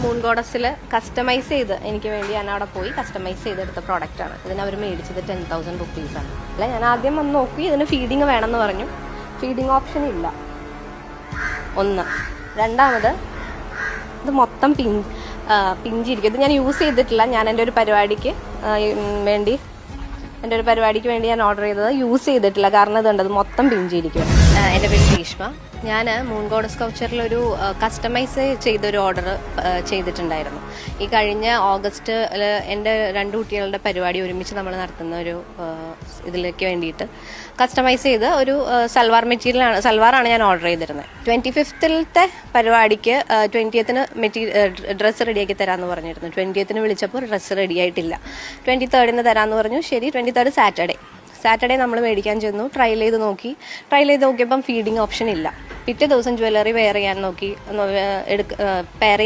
Moon ഗോഡസിൽ customise ചെയ്ത് എനിക്ക് വേണ്ടി ഞാൻ അവിടെ പോയി കസ്റ്റമൈസ് ചെയ്തെടുത്ത പ്രോഡക്റ്റാണ്. ഇതിന് അവർ മേടിച്ചത് 10,000 റുപ്പീസാണ്. അല്ല, ഞാൻ ആദ്യം വന്ന് നോക്കി, ഇതിന് ഫീഡിങ് വേണമെന്ന് പറഞ്ഞു. ഫീഡിങ് ഓപ്ഷൻ ഇല്ല, ഒന്ന്. രണ്ടാമത് ഇത് മൊത്തം പിഞ്ചിരിക്കും. ഇത് ഞാൻ യൂസ് ചെയ്തിട്ടില്ല. ഞാൻ എൻ്റെ ഒരു പരിപാടിക്ക് വേണ്ടി ഞാൻ ഓർഡർ ചെയ്തത് യൂസ് ചെയ്തിട്ടില്ല. കാരണം ഇതുണ്ട്, അത് മൊത്തം പിഞ്ചിരിക്കും. എൻ്റെ പേര് ഗ്രീഷ്മ. ഞാൻ മൂൺ ഗോഡസ് കൗച്ചറിലൊരു കസ്റ്റമൈസ് ചെയ്തൊരു ഓർഡർ ചെയ്തിട്ടുണ്ടായിരുന്നു. ഈ കഴിഞ്ഞ ഓഗസ്റ്റിൽ എൻ്റെ 2 കുട്ടികളുടെ പരിപാടി ഒരുമിച്ച് നമ്മൾ നടത്തുന്ന ഒരു ഇതിലേക്ക് വേണ്ടിയിട്ട് കസ്റ്റമൈസ് ചെയ്ത് ഒരു സൽവാറാണ് ഞാൻ ഓർഡർ ചെയ്തിരുന്നത്. 25th പരിപാടിക്ക് 20th ഡ്രസ്സ് റെഡിയാക്കി തരാമെന്ന് പറഞ്ഞിരുന്നു. 20th വിളിച്ചപ്പോൾ ഡ്രസ്സ് റെഡി ആയിട്ടില്ല. 23rd തരാമെന്ന് പറഞ്ഞു. ശരി, 23rd സാറ്റർഡേ നമ്മൾ മേടിക്കാൻ ചെന്നു. ട്രയൽ ചെയ്ത് നോക്കിയപ്പം ഫീഡിങ് ഓപ്ഷൻ ഇല്ല. പിറ്റേ ദിവസം ജ്വല്ലറി വെയർ ചെയ്യാൻ നോക്കി, പെയർ